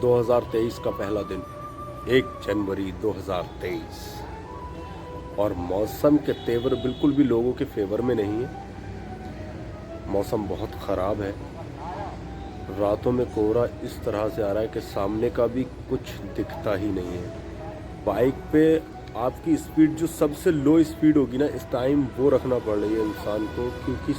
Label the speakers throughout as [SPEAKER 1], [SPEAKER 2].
[SPEAKER 1] 2023 का पहला दिन 1 जनवरी 2023 और मौसम के तेवर बिल्कुल भी लोगों के फेवर में नहीं है। मौसम बहुत ख़राब है। रातों में कोहरा इस तरह से आ रहा है कि सामने का भी कुछ दिखता ही नहीं है। बाइक पे आपकी स्पीड जो सबसे लो स्पीड होगी ना इस टाइम, वो रखना पड़ रही है इंसान को, क्योंकि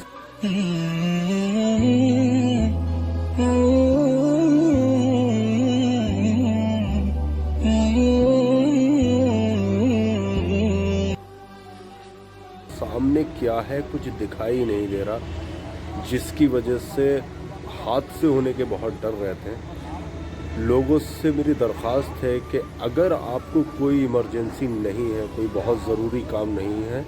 [SPEAKER 1] सामने क्या है कुछ दिखाई नहीं दे रहा, जिसकी वजह से हादसे होने के बहुत डर रहते हैं। लोगों से मेरी दरख्वास्त है कि अगर आपको कोई इमरजेंसी नहीं है, कोई बहुत ज़रूरी काम नहीं है,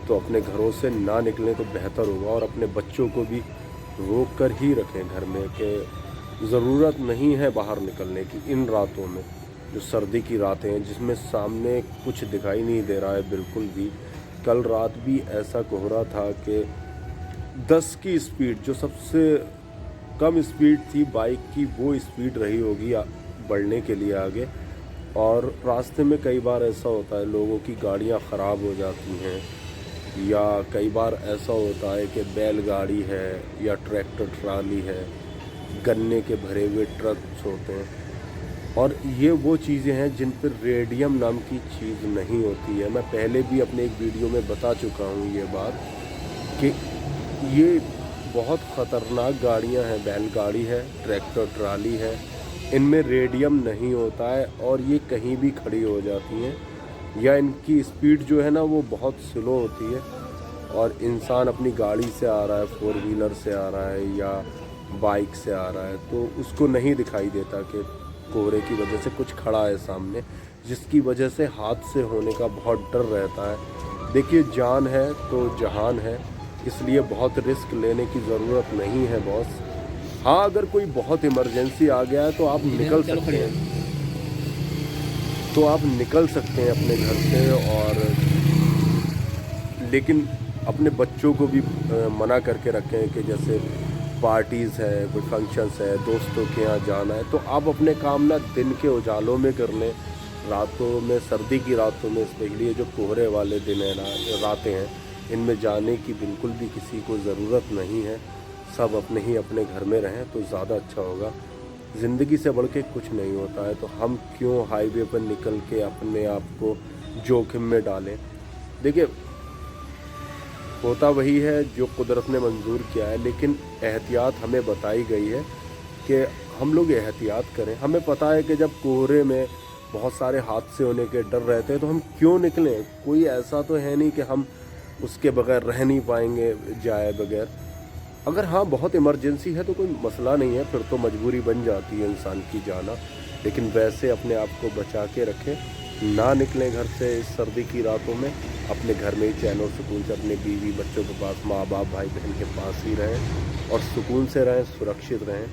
[SPEAKER 1] तो अपने घरों से ना निकलें तो बेहतर होगा। और अपने बच्चों को भी रोक कर ही रखें घर में कि ज़रूरत नहीं है बाहर निकलने की इन रातों में, जो सर्दी की रातें हैं जिसमें सामने कुछ दिखाई नहीं दे रहा है बिल्कुल भी। कल रात भी ऐसा कोहरा था कि 10 की स्पीड, जो सबसे कम स्पीड थी बाइक की, वो स्पीड रही होगी बढ़ने के लिए आगे। और रास्ते में कई बार ऐसा होता है लोगों की गाड़ियां ख़राब हो जाती हैं, या कई बार ऐसा होता है कि बैलगाड़ी है या ट्रैक्टर ट्राली है, गन्ने के भरे हुए ट्रक्स होते हैं। और ये वो चीज़ें हैं जिन पर रेडियम नाम की चीज़ नहीं होती है। मैं पहले भी अपने एक वीडियो में बता चुका हूँ ये बात कि ये बहुत ख़तरनाक गाड़ियाँ हैं। बैलगाड़ी है, ट्रैक्टर ट्राली है, इनमें रेडियम नहीं होता है और ये कहीं भी खड़ी हो जाती हैं, या इनकी स्पीड जो है ना वो बहुत स्लो होती है। और इंसान अपनी गाड़ी से आ रहा है, 4 व्हीलर से आ रहा है या बाइक से आ रहा है, तो उसको नहीं दिखाई देता कि कोहरे की वजह से कुछ खड़ा है सामने, जिसकी वजह से हादसे होने का बहुत डर रहता है। देखिए, जान है तो जहान है, इसलिए बहुत रिस्क लेने की ज़रूरत नहीं है बॉस। हाँ, अगर कोई बहुत इमरजेंसी आ गया है तो आप निकल सकते हैं, अपने घर से। और लेकिन अपने बच्चों को भी मना करके रखें कि जैसे पार्टीज़ है, कोई फंक्शंस है, दोस्तों के यहाँ जाना है, तो आप अपने काम ना दिन के उजालों में कर लें। रातों में, सर्दी की रातों में स्पेशली, ये जो कोहरे वाले दिन है ना, रातें हैं, इनमें जाने की बिल्कुल भी किसी को ज़रूरत नहीं है। सब अपने ही अपने घर में रहें तो ज़्यादा अच्छा होगा। ज़िंदगी से बढ़ के कुछ नहीं होता है, तो हम क्यों हाईवे पर निकल के अपने आप को जोखिम में डालें। देखिए, होता वही है जो कुदरत ने मंजूर किया है, लेकिन एहतियात हमें बताई गई है कि हम लोग एहतियात करें। हमें पता है कि जब कोहरे में बहुत सारे हादसे होने के डर रहते हैं तो हम क्यों निकलें। कोई ऐसा तो है नहीं कि हम उसके बगैर रह नहीं पाएंगे जाए बगैर। अगर हाँ बहुत इमरजेंसी है तो कोई मसला नहीं है, फिर तो मजबूरी बन जाती है इंसान की जाना। लेकिन वैसे अपने आप को बचा के रखें, ना निकलें घर से इस सर्दी की रातों में। अपने घर में ही चैन और सुकून से अपने बीवी बच्चों के पास, माँ बाप भाई बहन के पास ही रहें और सुकून से रहें, सुरक्षित रहें।